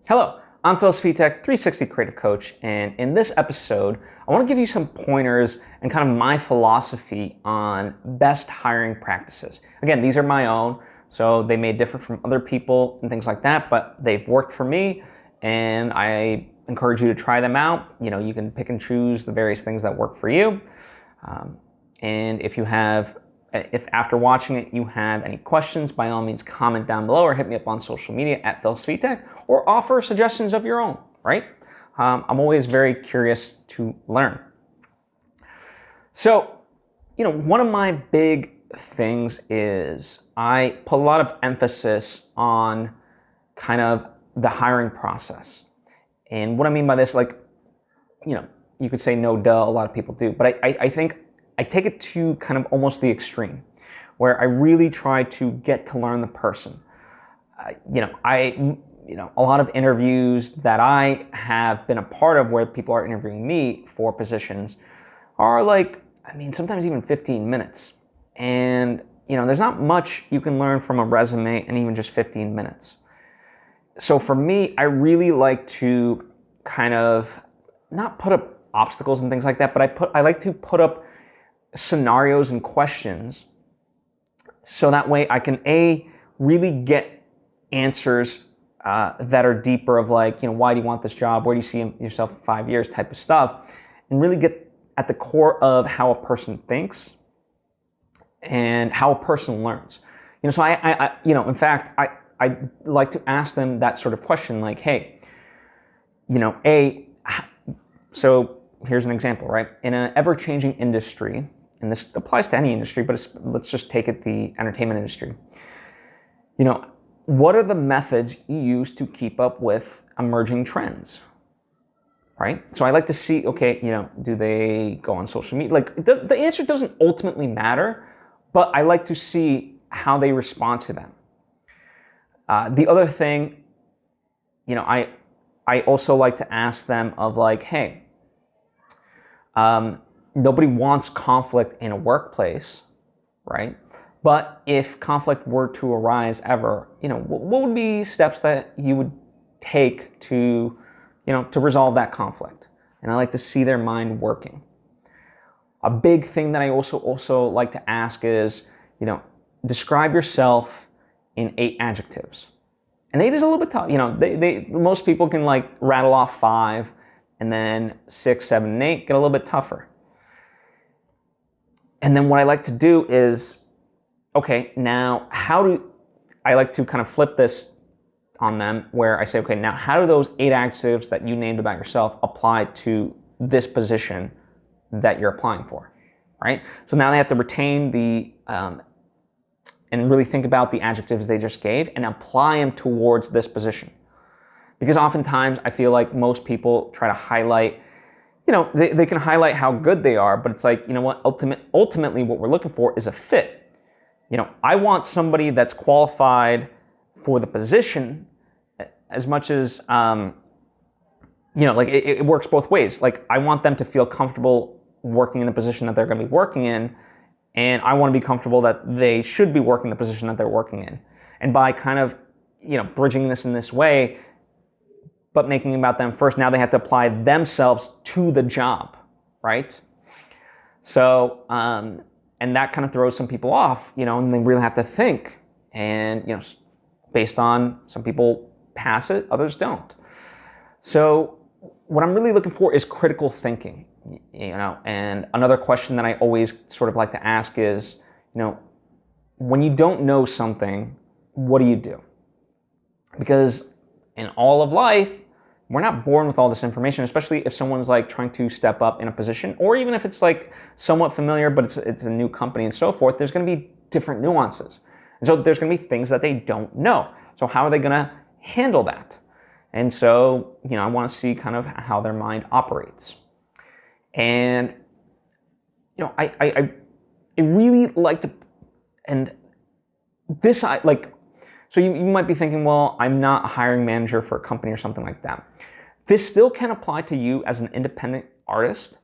Hello, I'm Svitek, 360 Creative Coach, and in this episode, I want to give you some pointers and kind of my philosophy on best hiring practices. Again, these are my own, so they may differ from other people and things like that, but they've worked for me, and I encourage you to try them out. You know, you can pick and choose the various things that work for you. And if after watching it you have any questions, by all means comment down below or hit me up on social media at Svitek, or offer suggestions of your own, right? I'm always very curious to learn. So, one of my big things is I put a lot of emphasis on kind of the hiring process. And what I mean by this, you could say no duh, a lot of people do, but I think I take it to kind of almost the extreme, where I really try to get to learn the person. A lot of interviews that I have been a part of where people are interviewing me for positions are sometimes even 15 minutes. And, there's not much you can learn from a resume in even just 15 minutes. So for me, I really like to kind of not put up obstacles and things like that, but I like to put up scenarios and questions so that way I can really get answers that are deeper of why do you want this job, where do you see yourself in 5 years type of stuff, and really get at the core of how a person thinks and how a person learns. So in fact, I like to ask them that sort of question, like, hey, so here's an example, right? In an ever-changing industry, and this applies to any industry, but let's just take it the entertainment industry. What are the methods you use to keep up with emerging trends, right? So I like to see, do they go on social media? The answer doesn't ultimately matter, but I like to see how they respond to them. The other thing, I also like to ask them of hey, nobody wants conflict in a workplace, right? But if conflict were to arise ever, what would be steps that you would take to resolve that conflict? And I like to see their mind working. A big thing that I also like to ask is, describe yourself in 8 adjectives. And 8 is a little bit tough. Most people can rattle off 5, and then 6, 7, and 8 get a little bit tougher. And then what I like to do is, now I like to kind of flip this on them where I say, now how do those 8 adjectives that you named about yourself apply to this position that you're applying for, right? So now they have to retain and really think about the adjectives they just gave and apply them towards this position. Because oftentimes I feel like most people try to highlight, they can highlight how good they are, but it's ultimately what we're looking for is a fit. I want somebody that's qualified for the position as much as, it works both ways. I want them to feel comfortable working in the position that they're going to be working in, and I want to be comfortable that they should be working the position that they're working in. And by kind of, bridging this in this way, but making about them first, now they have to apply themselves to the job, right? So, and that kind of throws some people off, and they really have to think. And, based on some people pass it, others don't. So what I'm really looking for is critical thinking, and another question that I always sort of like to ask is, when you don't know something, what do you do? Because in all of life, we're not born with all this information, especially if someone's trying to step up in a position, or even if it's somewhat familiar, but it's a new company and so forth, there's going to be different nuances. And so there's going to be things that they don't know. So how are they going to handle that? And so, I want to see kind of how their mind operates. And, I really like to, and this, so you might be thinking, well, I'm not a hiring manager for a company or something like that. This still can apply to you as an independent artist,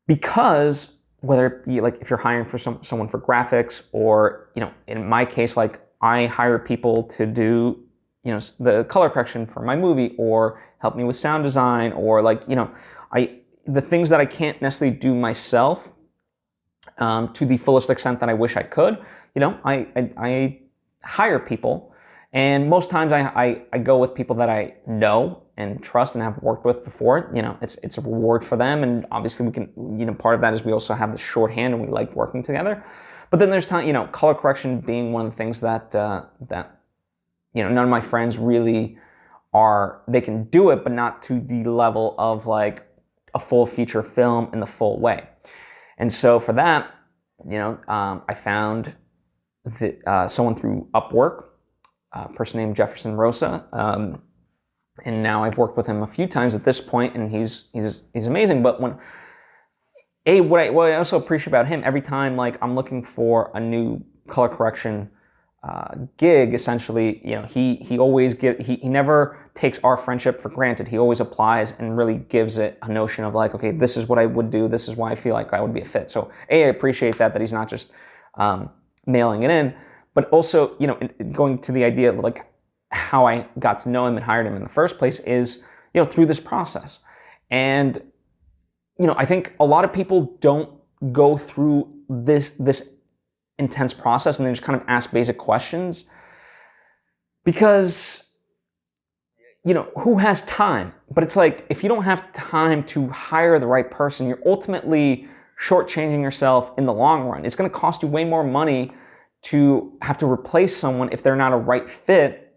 because whether if you're hiring for someone for graphics, or in my case, I hire people to do the color correction for my movie, or help me with sound design, or the things that I can't necessarily do myself to the fullest extent that I wish I could. I hire people, and most times I go with people that I know and trust and have worked with before. It's a reward for them, and obviously we can, part of that is we also have the shorthand and we like working together. But then there's time, color correction being one of the things that none of my friends really they can do it, but not to the level of like a full feature film in the full way. And so for that, I found someone through Upwork, a person named Jefferson Rosa, and now I've worked with him a few times at this point, and he's amazing. But what I also appreciate about him, every time like I'm looking for a new color correction gig, essentially, he always he never takes our friendship for granted. He always applies and really gives it a notion of like, okay, this is what I would do. This is why I feel like I would be a fit. So I appreciate that he's not just mailing it in, but also, going to the idea of like how I got to know him and hired him in the first place is, through this process. And, I think a lot of people don't go through this intense process and then just kind of ask basic questions because, who has time? But it's like, if you don't have time to hire the right person, you're ultimately shortchanging yourself in the long run. It's going to cost you way more money to have to replace someone if they're not a right fit.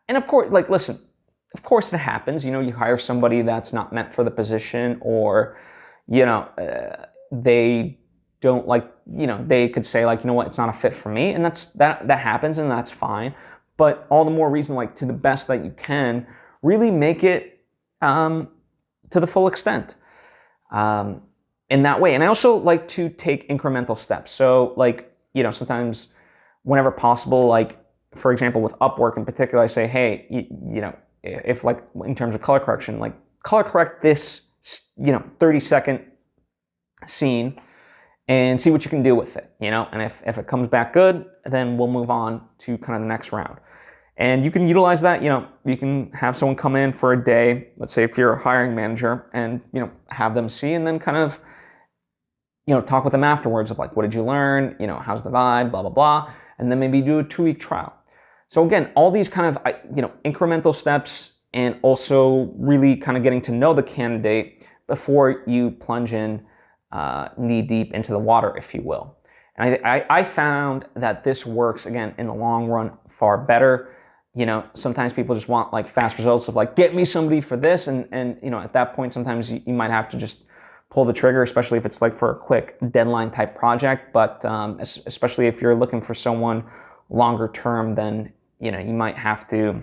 And of course, listen, of course it happens. You hire somebody that's not meant for the position, or, they don't like, they could say like, what, it's not a fit for me. And that happens, and that's fine. But all the more reason, like, to the best that you can, really make it to the full extent in that way. And I also like to take incremental steps. So like, sometimes whenever possible, like, for example, with Upwork in particular, I say, hey, if like in terms of color correction, like color correct this, 30-second scene and see what you can do with it, and if it comes back good, then we'll move on to kind of the next round. And you can utilize that, you can have someone come in for a day, let's say if you're a hiring manager, and, have them see, and then kind of, talk with them afterwards of like, what did you learn? How's the vibe, blah, blah, blah. And then maybe do a 2-week trial. So again, all these kind of, incremental steps, and also really kind of getting to know the candidate before you plunge in knee deep into the water, if you will. And I found that this works, again, in the long run, far better. Sometimes people just want like fast results of like, get me somebody for this. And at that point, sometimes you might have to just pull the trigger, especially if it's like for a quick deadline type project. But especially if you're looking for someone longer term, then, you might have to,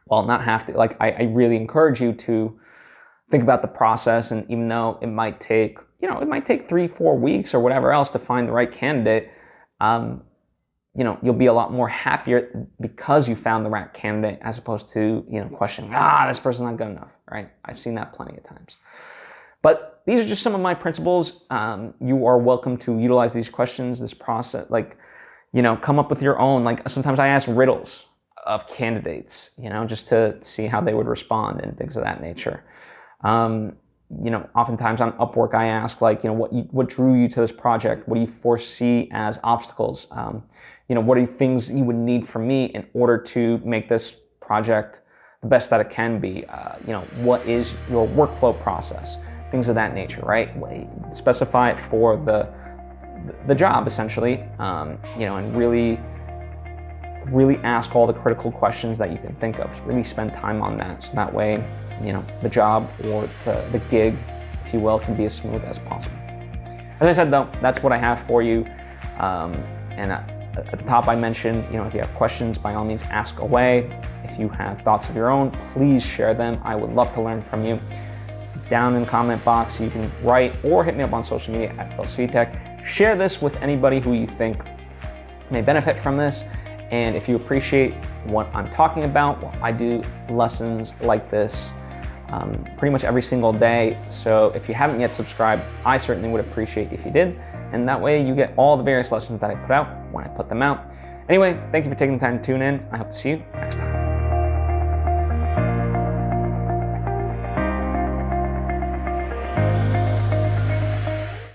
well, not have to, like, I really encourage you to think about the process. And even though it might take, it might take 3-4 weeks or whatever else to find the right candidate, you'll be a lot more happier because you found the right candidate, as opposed to, questioning, this person's not good enough, right? I've seen that plenty of times. But these are just some of my principles. You are welcome to utilize these questions, this process, like, come up with your own. Like, sometimes I ask riddles of candidates, just to see how they would respond and things of that nature. Oftentimes on Upwork, I ask like, what drew you to this project? What do you foresee as obstacles? What are things you would need from me in order to make this project the best that it can be? What is your workflow process? Things of that nature, right? Specify it for the job, essentially, and really ask all the critical questions that you can think of. Really spend time on that, so that way, the job or the gig, if you will, can be as smooth as possible. As I said, though, that's what I have for you. And at the top, I mentioned, if you have questions, by all means, ask away. If you have thoughts of your own, please share them. I would love to learn from you. Down in the comment box, you can write or hit me up on social media at Svitek. Share this with anybody who you think may benefit from this. And if you appreciate what I'm talking about, well, I do lessons like this pretty much every single day. So if you haven't yet subscribed, I certainly would appreciate if you did. And that way you get all the various lessons that I put out when I put them out. Anyway, thank you for taking the time to tune in. I hope to see you next time.